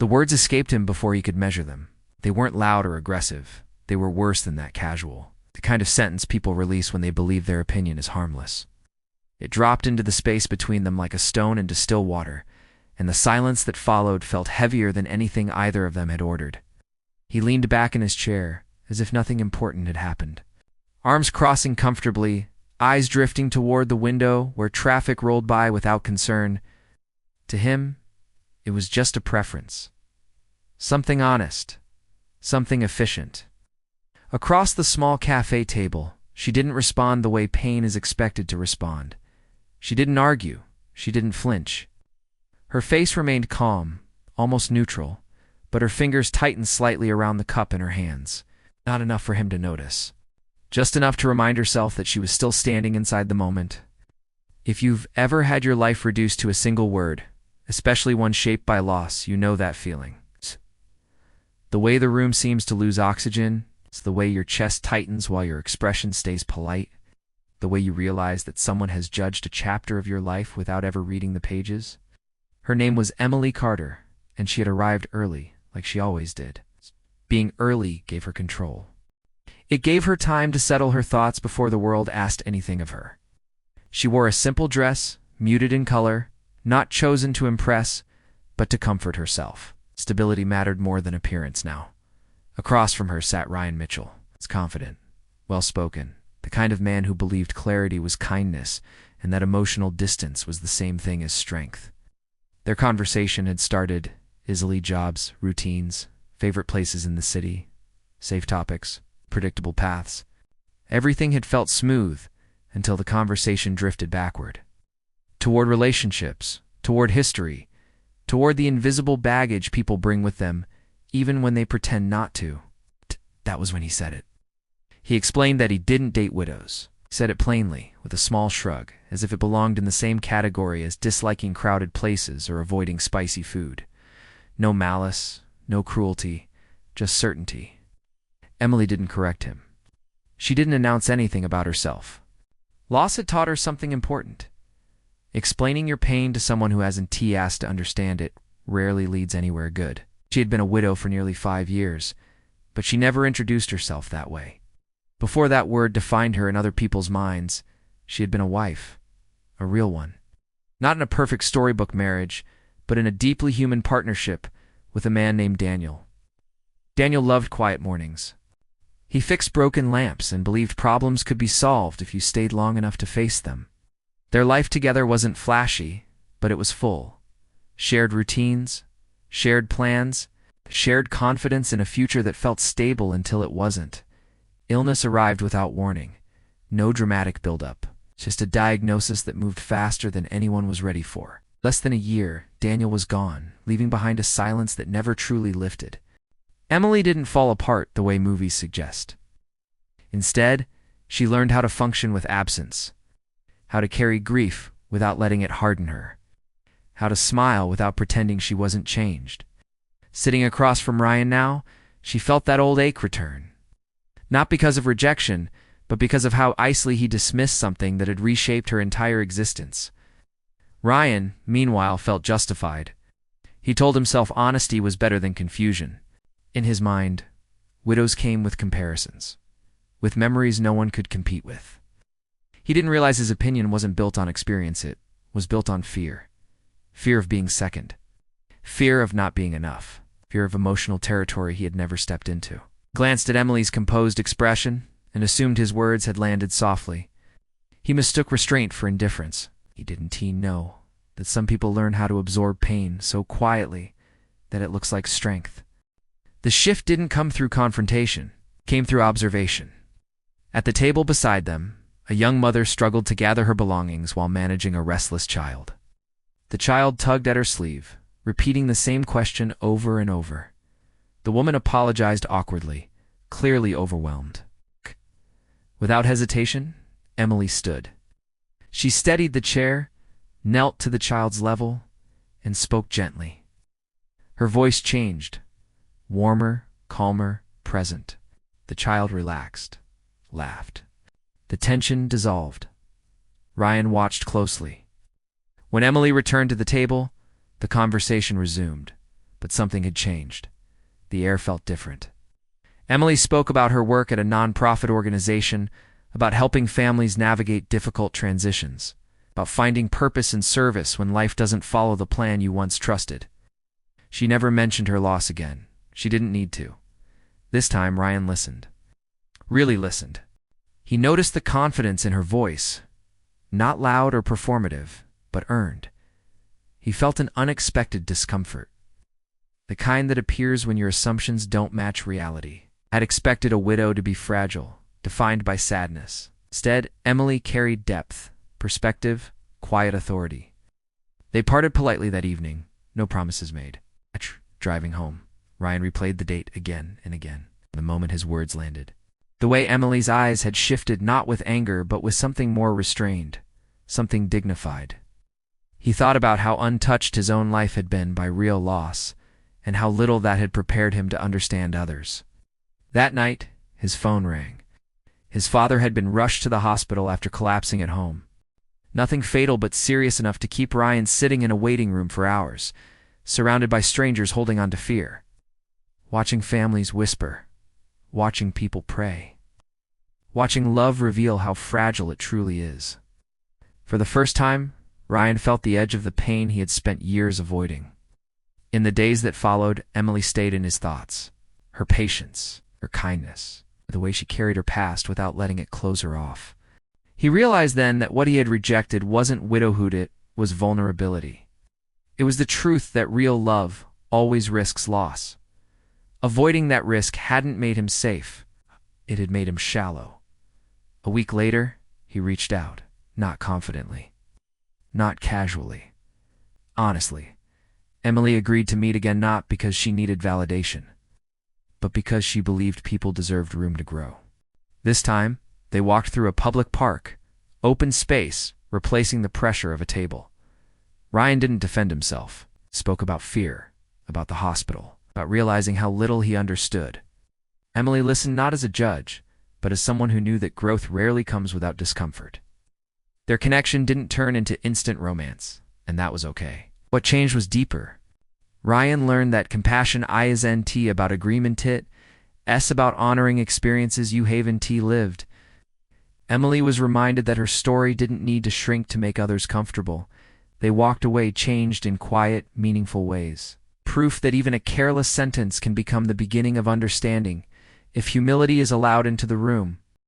The words escaped him before he could measure them. They weren't loud or aggressive. They were worse than that, casual. The kind of sentence people release when they believe their opinion is harmless. It dropped into the space between them like a stone into still water, and the silence that followed felt heavier than anything either of them had ordered. He leaned back in his chair, as if nothing important had happened. Arms crossing comfortably, eyes drifting toward the window where traffic rolled by without concern. To him, it was just a preference. Something honest. Something efficient. Across the small cafe table, she didn't respond the way pain is expected to respond. She didn't argue. She didn't flinch. Her face remained calm, almost neutral, but her fingers tightened slightly around the cup in her hands. Not enough for him to notice. Just enough to remind herself that she was still standing inside the moment. If you've ever had your life reduced to a single word, especially one shaped by loss, you know that feeling. The way the room seems to lose oxygen, it's the way your chest tightens while your expression stays polite, the way you realize that someone has judged a chapter of your life without ever reading the pages. Her name was Emily Carter, and she had arrived early, like she always did. Being early gave her control. It gave her time to settle her thoughts before the world asked anything of her. She wore a simple dress, muted in color, not chosen to impress, but to comfort herself. Stability mattered more than appearance now. Across from her sat Ryan Mitchell. Confident, well-spoken, the kind of man who believed clarity was kindness and that emotional distance was the same thing as strength. Their conversation had started easily: jobs, routines, favorite places in the city, safe topics, predictable paths. Everything had felt smooth until the conversation drifted backward. Toward relationships, toward history, toward the invisible baggage people bring with them, even when they pretend not to. That was when he said it. He explained that he didn't date widows. He said it plainly, with a small shrug, as if it belonged in the same category as disliking crowded places or avoiding spicy food. No malice, no cruelty, just certainty. Emily didn't correct him. She didn't announce anything about herself. Loss had taught her something important. Explaining your pain to someone who hasn't asked to understand it rarely leads anywhere good. She had been a widow for nearly 5 years, but she never introduced herself that way. Before that word defined her in other people's minds, she had been a wife, a real one. Not in a perfect storybook marriage, but in a deeply human partnership with a man named Daniel. Daniel loved quiet mornings. He fixed broken lamps and believed problems could be solved if you stayed long enough to face them. Their life together wasn't flashy, but it was full. Shared routines, shared plans, shared confidence in a future that felt stable until it wasn't. Illness arrived without warning. No dramatic buildup, just a diagnosis that moved faster than anyone was ready for. Less than a year, Daniel was gone, leaving behind a silence that never truly lifted. Emily didn't fall apart the way movies suggest. Instead, she learned how to function with absence, how to carry grief without letting it harden her, how to smile without pretending she wasn't changed. Sitting across from Ryan now, she felt that old ache return. Not because of rejection, but because of how icily he dismissed something that had reshaped her entire existence. Ryan, meanwhile, felt justified. He told himself honesty was better than confusion. In his mind, widows came with comparisons, with memories no one could compete with. He didn't realize his opinion wasn't built on experience, it was built on fear. Fear of being second. Fear of not being enough. Fear of emotional territory he had never stepped into. Glanced at Emily's composed expression and assumed his words had landed softly. He mistook restraint for indifference. He didn't know that some people learn how to absorb pain so quietly that it looks like strength. The shift didn't come through confrontation, it came through observation. At the table beside them, a young mother struggled to gather her belongings while managing a restless child. The child tugged at her sleeve, repeating the same question over and over. The woman apologized awkwardly, clearly overwhelmed. Without hesitation, Emily stood. She steadied the chair, knelt to the child's level, and spoke gently. Her voice changed, warmer, calmer, present. The child relaxed, laughed. The tension dissolved. Ryan watched closely. When Emily returned to the table, the conversation resumed, but something had changed. The air felt different. Emily spoke about her work at a nonprofit organization, about helping families navigate difficult transitions, about finding purpose and service when life doesn't follow the plan you once trusted. She never mentioned her loss again. She didn't need to. This time, Ryan listened. Really listened. He noticed the confidence in her voice, not loud or performative, but earned. He felt an unexpected discomfort, the kind that appears when your assumptions don't match reality. Had expected a widow to be fragile, defined by sadness. Instead, Emily carried depth, perspective, quiet authority. They parted politely that evening, no promises made. Driving home, Ryan replayed the date again and again, the moment his words landed. The way Emily's eyes had shifted not with anger but with something more restrained, something dignified. He thought about how untouched his own life had been by real loss, and how little that had prepared him to understand others. That night, his phone rang. His father had been rushed to the hospital after collapsing at home. Nothing fatal but serious enough to keep Ryan sitting in a waiting room for hours, surrounded by strangers holding on to fear. Watching families whisper. Watching people pray. Watching love reveal how fragile it truly is. For the first time, Ryan felt the edge of the pain he had spent years avoiding. In the days that followed, Emily stayed in his thoughts. Her patience, her kindness, the way she carried her past without letting it close her off. He realized then that what he had rejected wasn't widowhood, it was vulnerability. It was the truth that real love always risks loss. Avoiding that risk hadn't made him safe. It had made him shallow. A week later, he reached out, not confidently, not casually. Honestly, Emily agreed to meet again not because she needed validation, but because she believed people deserved room to grow. This time, they walked through a public park, open space, replacing the pressure of a table. Ryan didn't defend himself, spoke about fear, about the hospital, about realizing how little he understood. Emily listened not as a judge, but as someone who knew that growth rarely comes without discomfort. Their connection didn't turn into instant romance, and that was okay. What changed was deeper. Ryan learned that compassion isn't about agreement, it's about honoring experiences you haven't lived. Emily was reminded that her story didn't need to shrink to make others comfortable. They walked away changed in quiet, meaningful ways. Proof that even a careless sentence can become the beginning of understanding, if humility is allowed into the room.